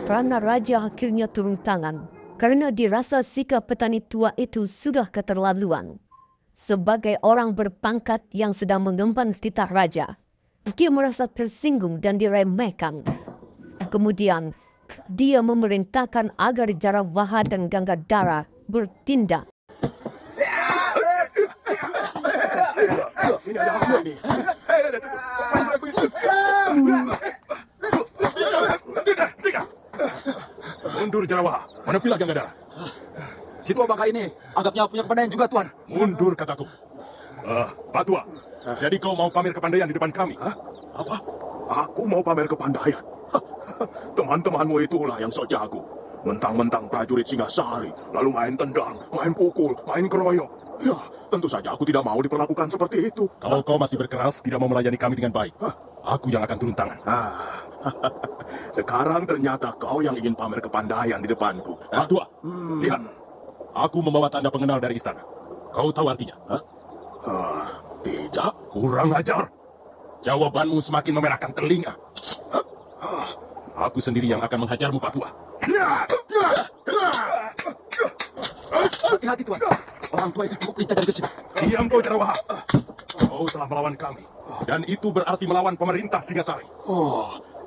Prana Raja akhirnya turun tangan karena dirasa sikap petani tua itu sudah keterlaluan. Sebagai orang berpangkat yang sedang mengemban titah raja, dia merasa tersinggung dan diremehkan. Kemudian, dia memerintahkan agar Jarawaha dan Gangadhara bertindak. Ini ada apa ini? Mundur Jarawaha, menepilah Gangadhara. Si tua bangka ini anggapnya punya kepandaian juga, Tuan. Mundur kataku. Pak Tua, jadi kau mau pamer kepandaian di depan kami? Apa? Aku mau pamer kepandaian? Teman-temanmu itulah yang sok jago. Mentang-mentang prajurit Singasari, lalu main tendang, main pukul, main keroyok. Ya, tentu saja aku tidak mau diperlakukan seperti itu. Kalau kau masih berkeras tidak mau melayani kami dengan baik, aku yang akan turun tangan. Sekarang ternyata kau yang ingin pamer kepandaian di depanku. Pak Tua, lihat. Aku membawa tanda pengenal dari istana. Kau tahu artinya? Tidak. Kurang ajar. Jawabanmu semakin memerahkan telinga. Aku sendiri yang akan menghajarmu, Pak Tua. Hati-hati, Tuan. Orang tua itu cukup lincah dan gesit. Diam kau, Jarawaha. Kau telah melawan kami. Dan itu berarti melawan pemerintah Singasari.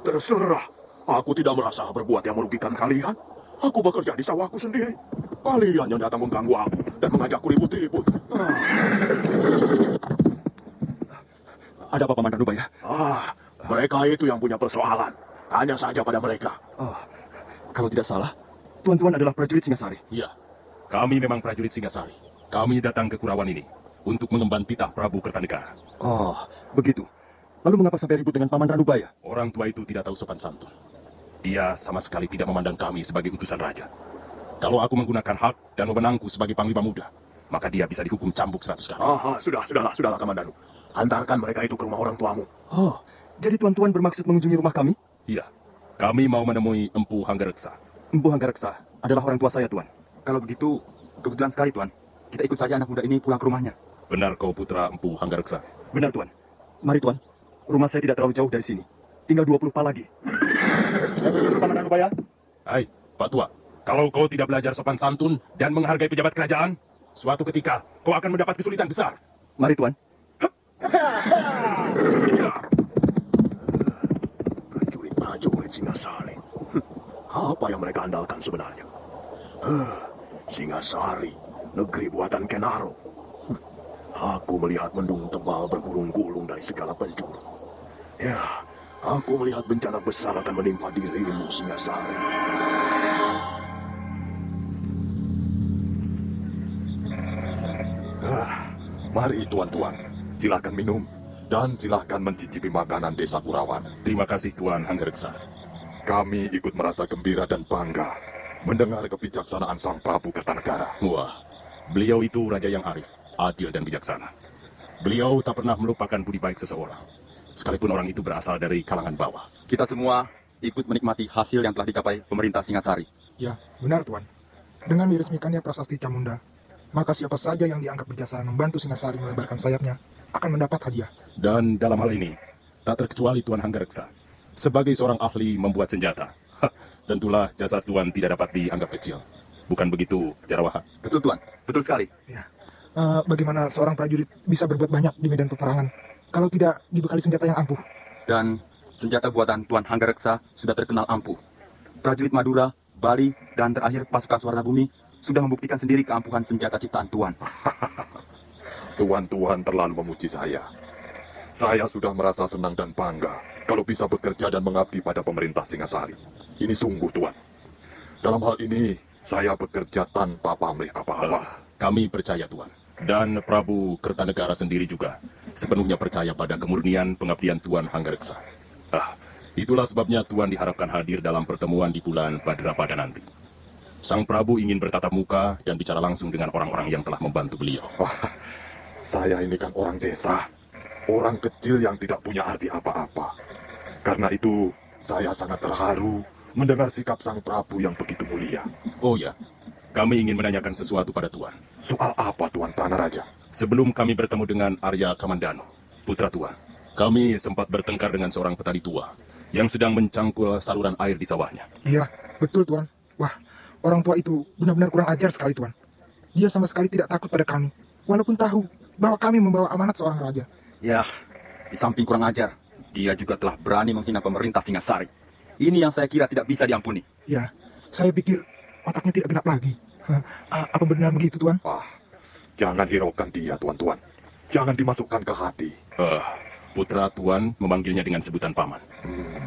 Terserah. Aku tidak merasa berbuat yang merugikan kalian. Aku bekerja di sawahku sendiri. Kalian yang datang mengganggu aku dan mengajakku ribut-ribut. Ada apa, Paman Ranubaya? Mereka itu yang punya persoalan. Tanya saja pada mereka. Kalau tidak salah, Tuan-Tuan adalah prajurit Singasari. Iya, kami memang prajurit Singasari. Kami datang ke Kurawan ini untuk mengemban titah Prabu Kertanegara. Begitu. Lalu mengapa sampai ribut dengan Paman Ranubaya? Orang tua itu tidak tahu sopan santun. Dia sama sekali tidak memandang kami sebagai utusan raja. Kalau aku menggunakan hak dan wewenangku sebagai panglima muda, maka dia bisa dihukum cambuk 100 kali. Sudahlah, Kamandanu. Antarkan mereka itu ke rumah orang tuamu. Jadi Tuan-Tuan bermaksud mengunjungi rumah kami? Iya, kami mau menemui Empu Hanggareksa. Empu Hanggareksa adalah orang tua saya, Tuan. Kalau begitu, kebetulan sekali, Tuan. Kita ikut saja anak muda ini pulang ke rumahnya. Benar kau putra Empu Hanggareksa? Benar, Tuan. Mari, Tuan. Rumah saya tidak terlalu jauh dari sini. Tinggal 20 pa lagi. Paman Ranubaya? Hai, Pak Tua. Kalau kau tidak belajar sopan santun dan menghargai pejabat kerajaan, suatu ketika kau akan mendapat kesulitan besar. Mari, Tuan. Prajurit Singasari. Apa yang mereka andalkan sebenarnya? Singasari, negeri buatan Kenaro. Aku melihat mendung tebal bergulung-gulung dari segala penjuru. Ya, aku melihat bencana besar akan menimpa dirimu, Singasari. Mari tuan-tuan, silakan minum dan silakan mencicipi makanan desa Kurawan. Terima kasih Tuan Hanggareksa. Kami ikut merasa gembira dan bangga mendengar kebijaksanaan Sang Prabu Kertanegara. Wah, beliau itu raja yang arif, adil dan bijaksana. Beliau tak pernah melupakan budi baik seseorang, sekalipun orang itu berasal dari kalangan bawah. Kita semua ikut menikmati hasil yang telah dicapai pemerintah Singasari. Ya, benar Tuan. Dengan diresmikannya prasasti Camunda, maka siapa saja yang dianggap berjasa membantu Singasari melebarkan sayapnya akan mendapat hadiah. Dan dalam hal ini, tak terkecuali Tuan Hanggareksa, sebagai seorang ahli membuat senjata, tentulah jasa Tuan tidak dapat dianggap kecil. Bukan begitu, Jarawaha? Betul Tuan, betul sekali. Ya. Bagaimana seorang prajurit bisa berbuat banyak di medan peperangan kalau tidak dibekali senjata yang ampuh? Dan senjata buatan Tuan Hanggareksa sudah terkenal ampuh. Prajurit Madura, Bali, dan terakhir pasukan Swarnabumi sudah membuktikan sendiri keampuhan senjata ciptaan Tuan. Tuan-tuan terlalu memuji saya. Saya sudah merasa senang dan bangga kalau bisa bekerja dan mengabdi pada pemerintah Singasari. Ini sungguh, Tuan. Dalam hal ini, saya bekerja tanpa pamrih apa-apa. Kami percaya, Tuan. Dan Prabu Kertanegara sendiri juga sepenuhnya percaya pada kemurnian pengabdian Tuan Hanggareksa. Itulah sebabnya Tuan diharapkan hadir dalam pertemuan di bulan Bhadrapada nanti. Sang Prabu ingin bertatap muka dan bicara langsung dengan orang-orang yang telah membantu beliau. Saya ini kan orang desa, orang kecil yang tidak punya arti apa-apa. Karena itu, saya sangat terharu mendengar sikap Sang Prabu yang begitu mulia. Oh ya, kami ingin menanyakan sesuatu pada Tuan. Soal apa, Tuan Pranaraja? Sebelum kami bertemu dengan Arya Kamandanu, putra Tuan, kami sempat bertengkar dengan seorang petani tua yang sedang mencangkul saluran air di sawahnya. Iya, Betul, Tuan. Wah, orang tua itu benar-benar kurang ajar sekali, Tuan. Dia sama sekali tidak takut pada kami, walaupun tahu bahwa kami membawa amanat seorang raja. Ya, di samping kurang ajar, dia juga telah berani menghina pemerintah Singasari. Ini yang saya kira tidak bisa diampuni. Ya, saya pikir otaknya tidak genap lagi. Apa benar begitu, Tuan? Ah, jangan hiraukan dia, tuan-tuan. Jangan dimasukkan ke hati. Putra Tuan memanggilnya dengan sebutan paman.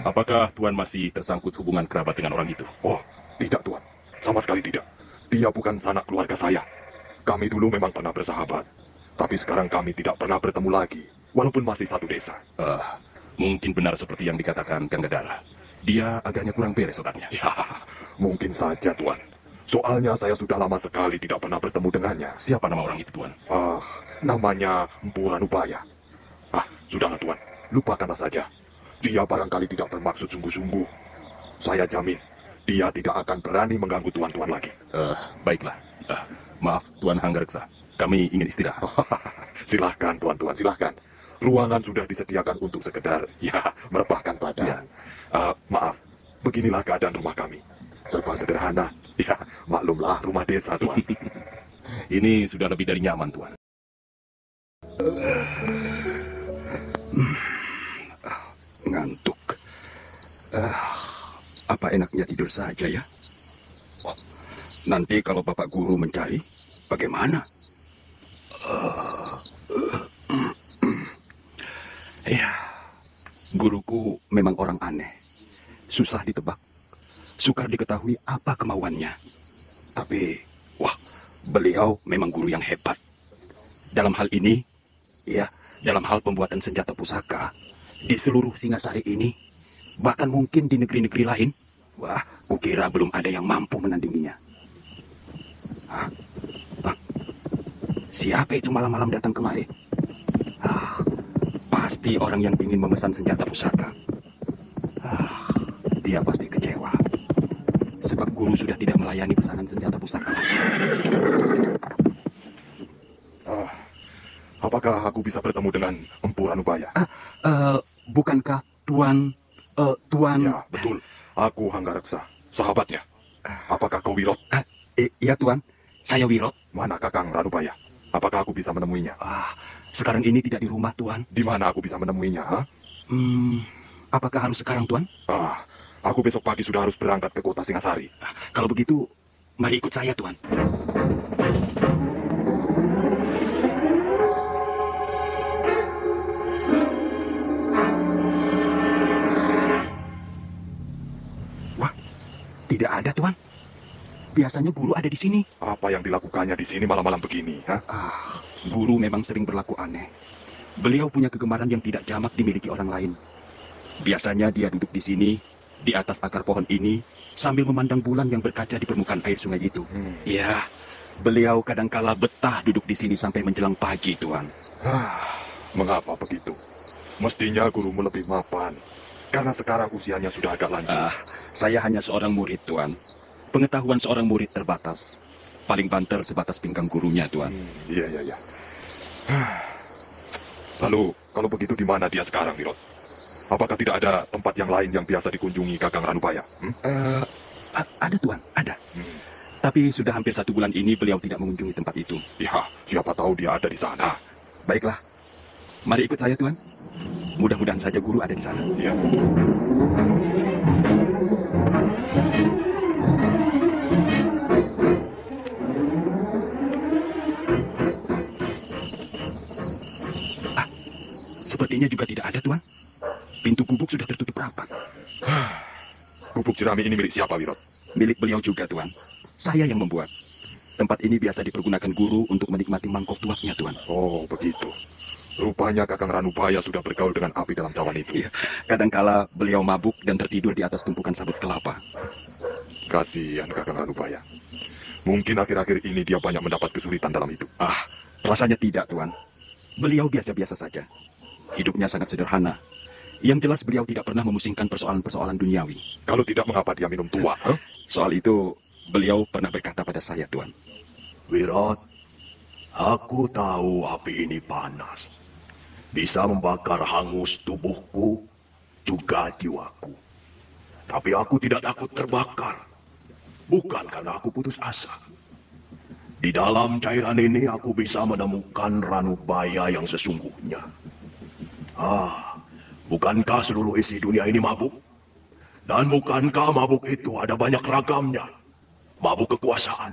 Apakah Tuan masih tersangkut hubungan kerabat dengan orang itu? Oh, tidak, tuan. Sama sekali tidak. Dia bukan sanak keluarga saya. Kami dulu memang pernah bersahabat. Tapi sekarang kami tidak pernah bertemu lagi, walaupun masih satu desa. Mungkin benar seperti yang dikatakan Kang Gadara. Dia agaknya kurang beres otaknya. Ya, mungkin saja, tuan. Soalnya saya sudah lama sekali tidak pernah bertemu dengannya. Siapa nama orang itu, Tuan? Namanya Empu Ranubaya. Sudahlah, tuan. Lupakanlah saja. Dia barangkali tidak bermaksud sungguh-sungguh. Saya jamin, dia tidak akan berani mengganggu tuan-tuan lagi. Baiklah. Maaf, Tuan Hanggareksa. Kami ingin istirahat. Silahkan, tuan-tuan, silahkan. Ruangan sudah disediakan untuk sekedar, merebahkan badan. Maaf, beginilah keadaan rumah kami. Serba sederhana. Ya, maklumlah rumah desa, tuan. Ini sudah lebih dari nyaman, Tuan. Ngantuk. Apa enaknya tidur saja ya? Nanti kalau Bapak Guru mencari, bagaimana? Ya, guruku memang orang aneh. Susah ditebak. Sukar diketahui apa kemauannya. Tapi, beliau memang guru yang hebat. Dalam hal ini, dalam hal pembuatan senjata pusaka, di seluruh Singasari ini, bahkan mungkin di negeri-negeri lain, kukira belum ada yang mampu menandinginya. Siapa itu malam-malam datang kemari? Pasti orang yang ingin memesan senjata pusaka. Dia pasti kecewa. Sebab guru sudah tidak melayani pesanan senjata pusaka lagi. Apakah aku bisa bertemu dengan Empu Ranubaya? Bukankah Tuan... Ya, betul. Aku Hanggareksa, sahabatnya. Apakah kau Wirot? Iya, Tuan. Saya Wirot. Mana Kakang Ranubaya? Apakah aku bisa menemuinya? Sekarang ini tidak di rumah, Tuan. Di mana aku bisa menemuinya? Apakah harus sekarang, Tuan? Aku besok pagi sudah harus berangkat ke kota Singasari. Kalau begitu, mari ikut saya, Tuan. Tidak ada, Tuan. Biasanya guru ada di sini. Apa yang dilakukannya di sini malam-malam begini? Guru memang sering berlaku aneh. Beliau punya kegemaran yang tidak jamak dimiliki orang lain. Biasanya dia duduk di sini, di atas akar pohon ini, sambil memandang bulan yang berkaca di permukaan air sungai itu. Ya, beliau kadangkala betah duduk di sini sampai menjelang pagi, Tuan. Mengapa begitu? Mestinya gurumu lebih mapan. Karena sekarang usianya sudah agak lanjut. Saya hanya seorang murid, Tuan. Pengetahuan seorang murid terbatas. Paling banter sebatas pinggang gurunya, Tuan. Iya. Lalu, kalau begitu di mana dia sekarang, Wirot? Apakah tidak ada tempat yang lain yang biasa dikunjungi Kakang Ranubaya? Ada, Tuan, ada. Tapi sudah hampir 1 bulan ini beliau tidak mengunjungi tempat itu. Ya, siapa tahu dia ada di sana. Baiklah, mari ikut saya, Tuan. Mudah-mudahan saja guru ada di sana. Ya. Sepertinya juga tidak ada, Tuan. Pintu gubuk sudah tertutup rapat. Gubuk jerami ini milik siapa, Wirot? Milik beliau juga, Tuan. Saya yang membuat. Tempat ini biasa dipergunakan guru untuk menikmati mangkok tuaknya, Tuan. Oh, begitu. Rupanya Kakang Ranubaya sudah bergaul dengan api dalam cawan itu. Iya. Kadangkala beliau mabuk dan tertidur di atas tumpukan sabut kelapa. Kasihan Kakang Ranubaya. Mungkin akhir-akhir ini dia banyak mendapat kesulitan dalam hidup. Rasanya tidak, Tuan. Beliau biasa-biasa saja. Hidupnya sangat sederhana. Yang jelas beliau tidak pernah memusingkan persoalan-persoalan duniawi. Kalau tidak, mengapa dia minum tua? Soal itu, beliau pernah berkata pada saya, Tuan. Wirot, aku tahu api ini panas. Bisa membakar hangus tubuhku, juga jiwaku. Tapi aku tidak takut terbakar. bukan karena aku putus asa. Di dalam cairan ini aku bisa menemukan ranubaya yang sesungguhnya. Bukankah seluruh isi dunia ini mabuk? Dan bukankah mabuk itu ada banyak ragamnya? Mabuk kekuasaan,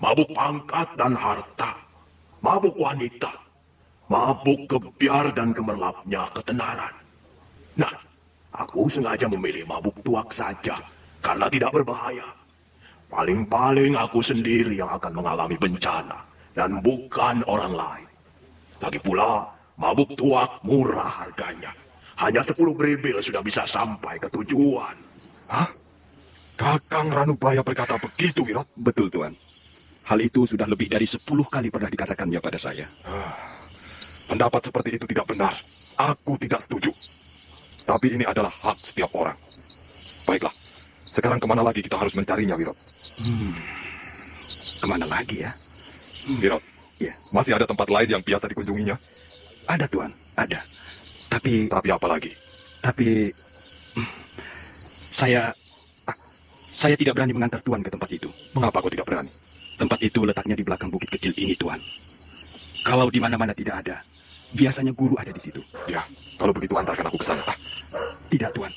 mabuk pangkat dan harta, mabuk wanita, mabuk kebiar dan gemerlapnya ketenaran. Nah, aku sengaja memilih mabuk tuak saja karena tidak berbahaya. Paling-paling aku sendiri yang akan mengalami bencana dan bukan orang lain. Lagi pula, mabuk tuak murah harganya. Hanya 10 beribil sudah bisa sampai ke tujuan. Hah? Kakang Ranubaya berkata begitu, Wirot? Betul, Tuan. Hal itu sudah lebih dari 10 kali pernah dikatakannya pada saya. Pendapat seperti itu tidak benar. Aku tidak setuju. Tapi ini adalah hak setiap orang. Baiklah, sekarang kemana lagi kita harus mencarinya, Wirot? Kemana lagi ya? Wirot, Ya, masih ada tempat lain yang biasa dikunjunginya? ada Tuan, ada. Tapi Tapi apa lagi? saya tidak berani mengantar Tuan ke tempat itu. Mengapa kau tidak berani? Tempat itu letaknya di belakang bukit kecil ini, Tuan. Kalau di mana-mana tidak ada, biasanya guru ada di situ. Ya, kalau begitu antarkan aku ke sana. Tidak, Tuan.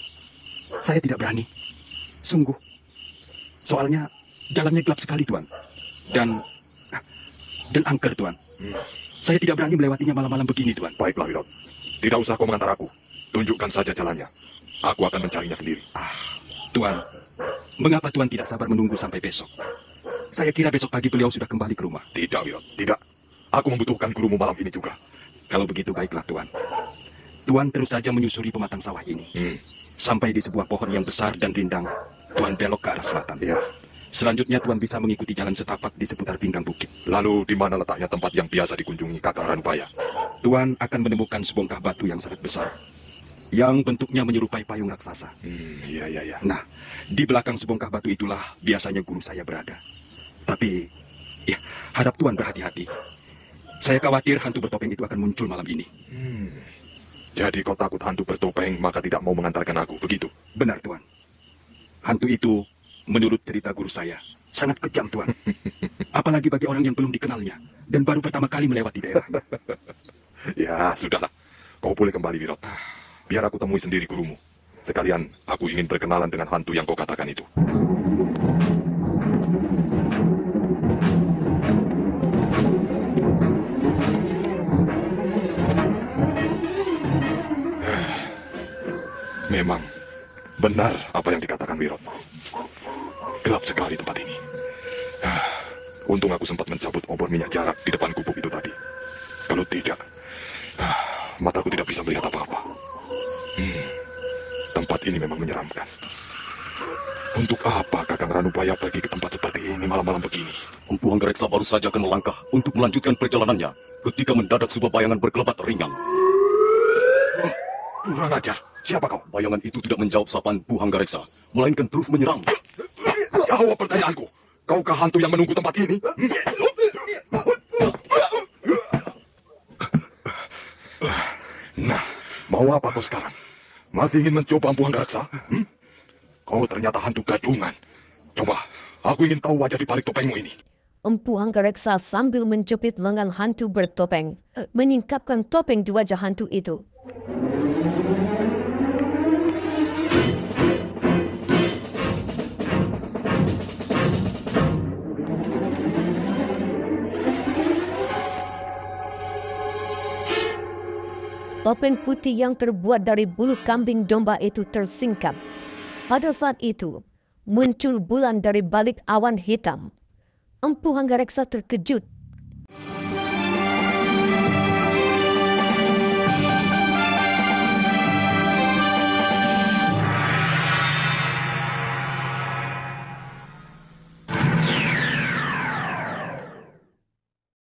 Saya tidak berani. Sungguh. Soalnya jalannya gelap sekali, Tuan. Dan angker, Tuan. Saya tidak berani melewatinya malam-malam begini, Tuan. Baiklah, Wirot. Tidak usah kau mengantar aku. Tunjukkan saja jalannya. Aku akan mencarinya sendiri. Tuan, mengapa Tuan tidak sabar menunggu sampai besok? Saya kira besok pagi beliau sudah kembali ke rumah. Tidak, Wirot. Tidak. Aku membutuhkan gurumu malam ini juga. Kalau begitu baiklah, Tuan. Tuan terus saja menyusuri pematang sawah ini. Sampai di sebuah pohon yang besar dan rindang, Tuan belok ke arah selatan. Ya. Selanjutnya Tuan bisa mengikuti jalan setapak di seputar pinggang bukit. Lalu di mana letaknya tempat yang biasa dikunjungi Kakang Ranubaya? Tuan akan menemukan sebongkah batu yang sangat besar, yang bentuknya menyerupai payung raksasa. Iya. Nah, di belakang sebongkah batu itulah biasanya guru saya berada. Tapi, ya, harap Tuan berhati-hati. Saya khawatir hantu bertopeng itu akan muncul malam ini. Jadi kau takut hantu bertopeng, maka tidak mau mengantarkan aku, begitu? Benar, Tuan. Hantu itu, menurut cerita guru saya, sangat kejam, Tuan. Apalagi bagi orang yang belum dikenalnya dan baru pertama kali melewati daerahnya. Ya, sudahlah. Kau boleh kembali, Wirot. Biar aku temui sendiri gurumu. Sekalian, aku ingin berkenalan dengan hantu yang kau katakan itu. Memang benar apa yang dikatakan Wirot. Gelap sekali tempat ini. Untung aku sempat mencabut obor minyak jarak di depan gubuk itu tadi. Kalau tidak, mataku tidak bisa melihat apa-apa. Tempat ini memang menyeramkan. Untuk apa Kakang Ranubaya pergi ke tempat seperti ini malam-malam begini? Empu Hanggareksa baru saja akan melangkah untuk melanjutkan perjalanannya ketika mendadak sebuah bayangan berkelebat ringan. Kurang ajar. Siapa kau? Bayangan itu tidak menjawab sapaan Bu Hanggareksa, melainkan terus menyerang. Jawab pertanyaanku. Kaukah hantu yang menunggu tempat ini? Nah, mau apa kau sekarang? Masih ingin mencoba Empu Hanggareksa? Kau ternyata hantu gadungan. Coba, aku ingin tahu wajah di balik topengmu ini. Empu Hanggareksa sambil menjepit lengan hantu bertopeng, menyingkapkan topeng di wajah hantu itu. Topeng putih yang terbuat dari bulu kambing domba itu tersingkap. Pada saat itu, muncul bulan dari balik awan hitam. Empu Hanggareksa terkejut